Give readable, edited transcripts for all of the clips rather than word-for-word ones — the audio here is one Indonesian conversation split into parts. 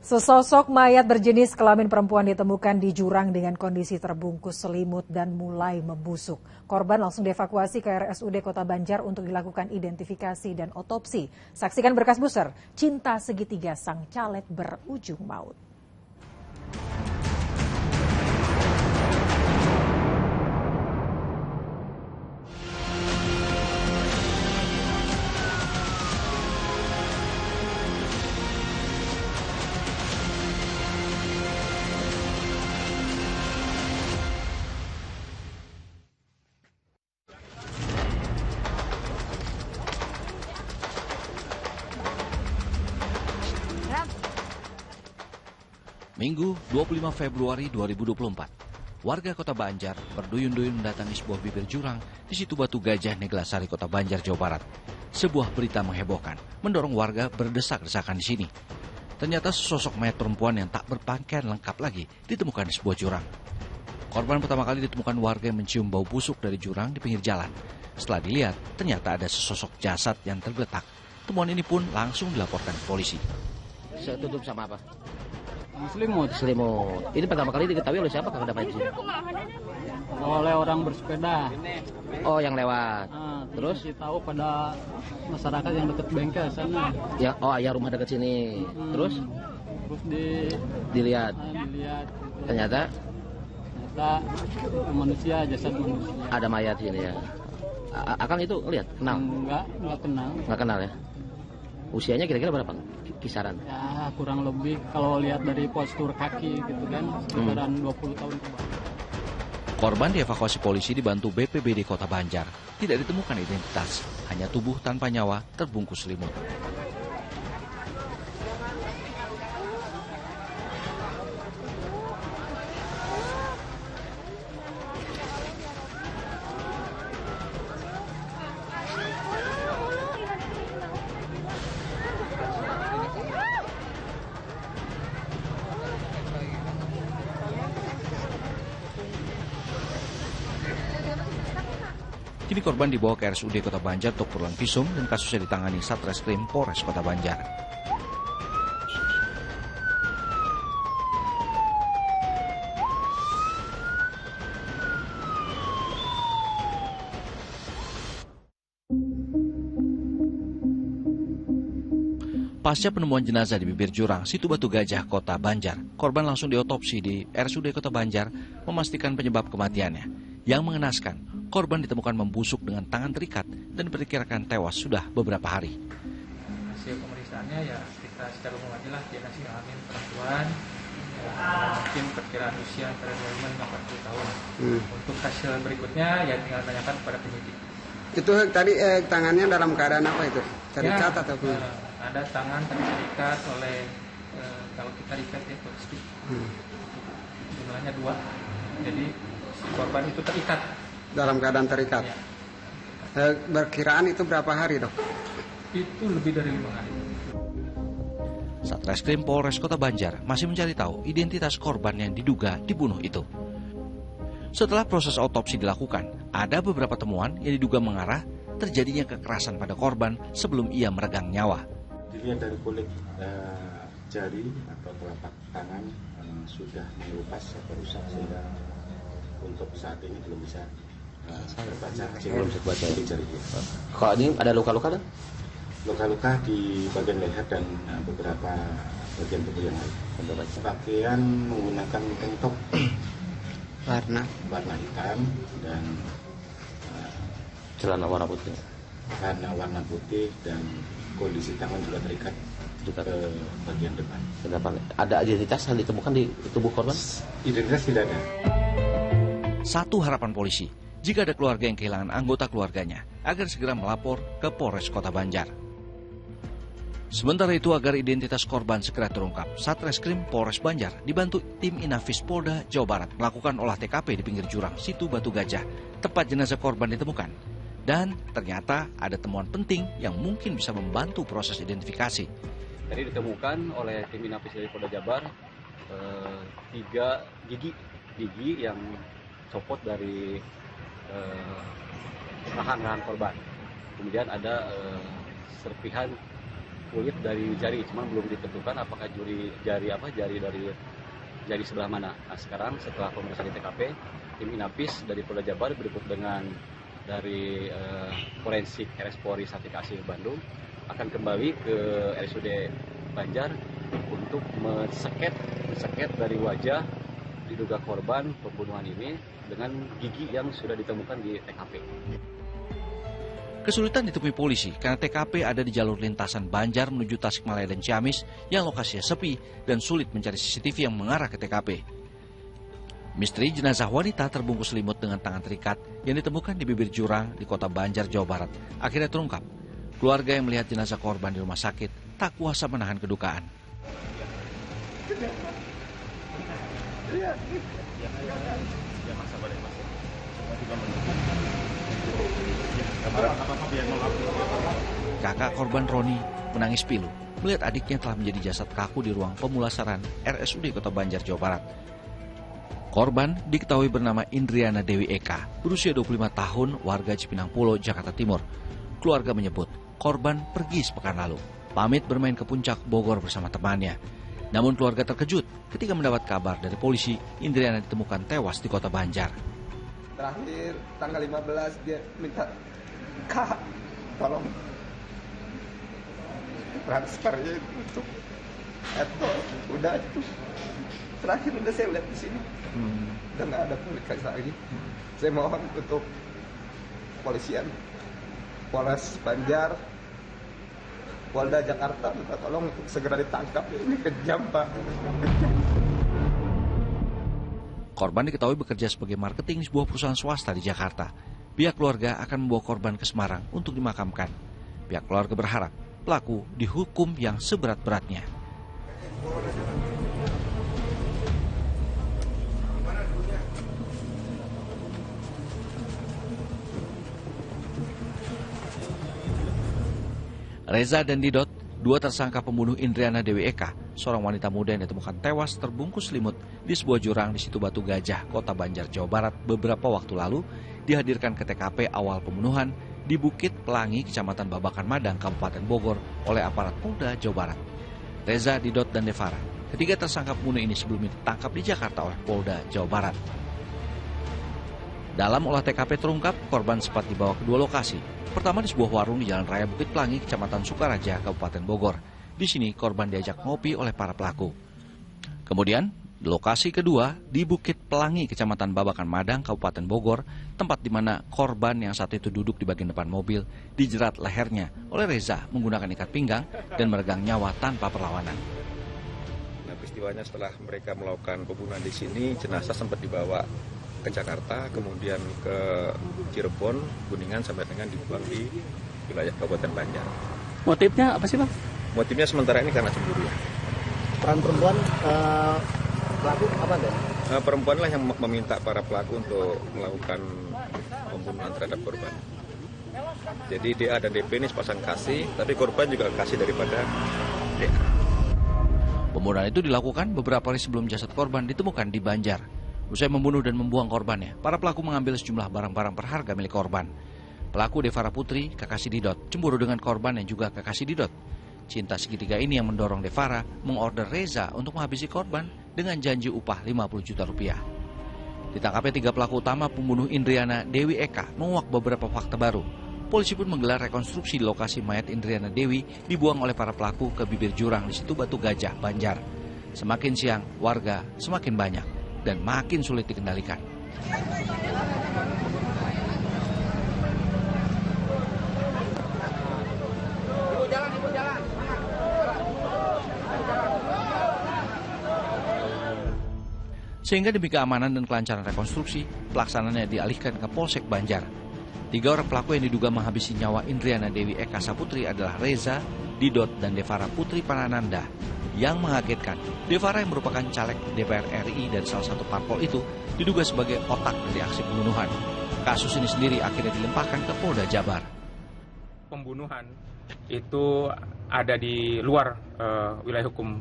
Sesosok mayat berjenis kelamin perempuan ditemukan di jurang dengan kondisi terbungkus selimut dan mulai membusuk. Korban langsung dievakuasi ke RSUD Kota Banjar untuk dilakukan identifikasi dan otopsi. Saksikan berkas buser, cinta segitiga sang caleg berujung maut. Minggu 25 Februari 2024, warga Kota Banjar berduyun-duyun mendatangi sebuah bibir jurang di Situ Batu Gajah, Neglasari, Kota Banjar, Jawa Barat. Sebuah berita menghebohkan mendorong warga berdesak-desakan di sini. Ternyata sesosok mayat perempuan yang tak berpakaian lengkap lagi ditemukan di sebuah jurang. Korban pertama kali ditemukan warga yang mencium bau busuk dari jurang di pinggir jalan. Setelah dilihat, ternyata ada sesosok jasad yang tergeletak. Temuan ini pun langsung dilaporkan ke polisi. Tutup sama apa? Selimut. Ini pertama kali diketahui oleh siapa kalau dapat di sini? Oleh orang bersepeda. Oh, yang lewat. Terus tahu pada masyarakat yang dekat bengkel sana. Ya, ya rumah dekat sini. Terus dilihat. Ternyata manusia, jasad manusia. Ada mayat sini ya. Akang itu lihat, kenal? Enggak kenal. Enggak kenal ya. Usianya kira-kira berapa? Kisaran? Ya, kurang lebih kalau lihat dari postur kaki gitu kan, sekitaran 20 tahun ke bawah. Korban dievakuasi polisi dibantu BPBD Kota Banjar. Tidak ditemukan identitas, hanya tubuh tanpa nyawa terbungkus selimut. Kini korban dibawa ke RSUD Kota Banjar untuk pulang visum dan kasusnya ditangani Satreskrim Polres Kota Banjar. Pasca penemuan jenazah di bibir jurang Situ Batu Gajah, Kota Banjar, korban langsung diotopsi di RSUD Kota Banjar memastikan penyebab kematiannya. Yang mengenaskan, korban ditemukan membusuk dengan tangan terikat dan diperkirakan tewas sudah beberapa hari. Hasil pemeriksaannya ya kita secara umum aja lah, dia masih kelamin perempuan, mungkin perkiraan usia antara 25 hingga 40 tahun. Untuk hasil berikutnya ya tinggal tanyakan kepada penyidik. Itu tadi tangannya dalam keadaan apa itu? Terikat atau ada tangan terikat oleh kalau kita ikat itu stick. Jumlahnya 2. Jadi si korban itu terikat. Dalam keadaan terikat. Ya. Berkiraan itu berapa hari, Dok? Itu lebih dari 5 hari. Satreskrim Polres Kota Banjar masih mencari tahu identitas korban yang diduga dibunuh itu. Setelah proses otopsi dilakukan, ada beberapa temuan yang diduga mengarah terjadinya kekerasan pada korban sebelum ia meregang nyawa. Dilihat dari kulit jari atau telapak tangan sudah mengelupas atau rusak sehingga untuk saat ini belum bisa terbaca. Belum bisa terbaca di jari. Kalau ini ada luka-luka kan? Luka-luka di bagian leher dan beberapa bagian tubuh yang lain. Pakaian menggunakan tank top warna hitam dan celana warna putih. Celana warna putih dan kondisi tangan juga terikat ke bagian depan. Ada identitas yang ditemukan di tubuh korban? Identitas tidak ada. Satu harapan polisi, jika ada keluarga yang kehilangan anggota keluarganya, agar segera melapor ke Polres Kota Banjar. Sementara itu, agar identitas korban segera terungkap, Satreskrim Polres Banjar dibantu tim Inafis Polda Jawa Barat melakukan olah TKP di pinggir jurang Situ Batu Gajah, tempat jenazah korban ditemukan. Dan ternyata ada temuan penting yang mungkin bisa membantu proses identifikasi. Tadi ditemukan oleh tim Inafis dari Polda Jabar 3 gigi yang copot dari rahan-rahan korban. Kemudian ada serpihan kulit dari jari, cuma belum ditentukan apakah jari sebelah mana. Nah, sekarang setelah pemeriksaan di TKP, tim Inapis dari Polda Jabar berikut dengan dari forensik RS Polri Sartika Asih Bandung akan kembali ke RSUD Banjar untuk menseket dari wajah diduga korban pembunuhan ini dengan gigi yang sudah ditemukan di TKP. Kesulitan ditemui polisi karena TKP ada di jalur lintasan Banjar menuju Tasikmalaya dan Ciamis yang lokasinya sepi dan sulit mencari CCTV yang mengarah ke TKP. Misteri jenazah wanita terbungkus selimut dengan tangan terikat yang ditemukan di bibir jurang di kota Banjar, Jawa Barat akhirnya terungkap. Keluarga yang melihat jenazah korban di rumah sakit tak kuasa menahan kedukaan. Kakak korban Roni menangis pilu melihat adiknya telah menjadi jasad kaku di ruang pemulasaran RSUD Kota Banjar, Jawa Barat. Korban diketahui bernama Indriana Dewi Eka, berusia 25 tahun, warga Cipinang Pulo, Jakarta Timur. Keluarga menyebut korban pergi sepekan lalu, pamit bermain ke puncak Bogor bersama temannya. Namun keluarga terkejut ketika mendapat kabar dari polisi Indriana ditemukan tewas di Kota Banjar. Terakhir tanggal 15 dia minta, "Kak, tolong transfernya untuk itu udah itu. Terakhir udah saya lihat di sini. Dan nggak ada publikasi lagi. Saya mohon untuk polisian, Polres Banjar, Polda Jakarta, minta tolong untuk segera ditangkap. Ini kejam, Pak. Korban diketahui bekerja sebagai marketing sebuah perusahaan swasta di Jakarta. Pihak keluarga akan membawa korban ke Semarang untuk dimakamkan. Pihak keluarga berharap pelaku dihukum yang seberat-beratnya. Reza dan Didot, dua tersangka pembunuh Indriana Dewi Eka, seorang wanita muda yang ditemukan tewas terbungkus selimut di sebuah jurang di Situ Batu Gajah, Kota Banjar, Jawa Barat beberapa waktu lalu, dihadirkan ke TKP awal pembunuhan di Bukit Pelangi, Kecamatan Babakan Madang, Kabupaten Bogor oleh aparat Polda Jawa Barat. Reza, Didot, dan Devara, ketiga tersangka pembunuh ini sebelumnya ditangkap di Jakarta oleh Polda Jawa Barat. Dalam olah TKP terungkap, korban sempat dibawa ke dua lokasi. Pertama di sebuah warung di Jalan Raya Bukit Pelangi, Kecamatan Sukaraja, Kabupaten Bogor. Di sini korban diajak ngopi oleh para pelaku. Kemudian, di lokasi kedua di Bukit Pelangi, Kecamatan Babakan Madang, Kabupaten Bogor, tempat di mana korban yang saat itu duduk di bagian depan mobil dijerat lehernya oleh Reza menggunakan ikat pinggang dan meregang nyawa tanpa perlawanan. Nah, peristiwanya setelah mereka melakukan pembunuhan di sini, jenazah sempat dibawa ke Jakarta, kemudian ke Cirebon, Kuningan, sampai dengan dibuang di wilayah Kabupaten Banjar. Motifnya apa sih, Bang? Motifnya sementara ini karena cemburu. Peran perempuan pelaku apa deh? Perempuanlah yang meminta para pelaku untuk melakukan pembunuhan terhadap korban. Jadi DA dan DP ini sepasang kasih, tapi korban juga kasih daripada DA. Pembunuhan itu dilakukan beberapa hari sebelum jasad korban ditemukan di Banjar. Usai membunuh dan membuang korbannya, para pelaku mengambil sejumlah barang-barang berharga milik korban. Pelaku Devara Putri, kekasih Didot, cemburu dengan korban yang juga kekasih Didot. Cinta segitiga ini yang mendorong Devara mengorder Reza untuk menghabisi korban dengan janji upah 50 juta rupiah. Ditangkapnya tiga pelaku utama pembunuh Indriana Dewi Eka menguak beberapa fakta baru. Polisi pun menggelar rekonstruksi di lokasi mayat Indriana Dewi dibuang oleh para pelaku ke bibir jurang di Situ Batu Gajah, Banjar. Semakin siang, warga semakin banyak dan makin sulit dikendalikan. Sehingga demi keamanan dan kelancaran rekonstruksi, pelaksanaannya dialihkan ke Polsek Banjar. Tiga orang pelaku yang diduga menghabisi nyawa Indriana Dewi Eka Saputri adalah Reza, Didot, dan Devara Putri Panananda. Yang mengagetkan, Devara yang merupakan caleg DPR RI dan salah satu parpol itu diduga sebagai otak dari aksi pembunuhan. Kasus ini sendiri akhirnya dilimpahkan ke Polda Jabar. Pembunuhan itu ada di luar wilayah hukum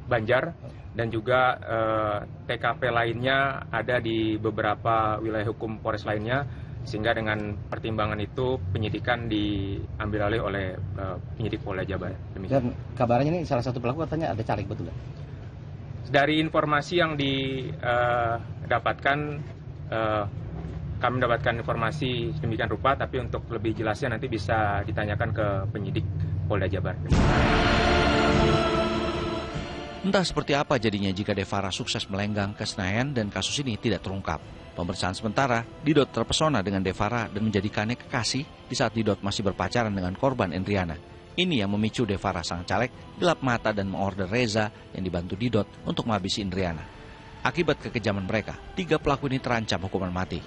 Banjar dan juga TKP lainnya ada di beberapa wilayah hukum Polres lainnya Sehingga dengan pertimbangan itu penyidikan diambil alih oleh penyidik Polda Jabar. Dan kabarnya ini salah satu pelaku katanya ada caleg, betul? Dari informasi yang didapatkan, kami mendapatkan informasi demikian rupa, tapi untuk lebih jelasnya nanti bisa ditanyakan ke penyidik Polda Jabar. Entah seperti apa jadinya jika Devara sukses melenggang ke Senayan dan kasus ini tidak terungkap. Pemeriksaan sementara, Didot terpesona dengan Devara dan menjadikannya kekasih di saat Didot masih berpacaran dengan korban Endriana. Ini yang memicu Devara sang caleg gelap mata dan mengorder Reza yang dibantu Didot untuk menghabisi Endriana. Akibat kekejaman mereka, 3 pelaku ini terancam hukuman mati.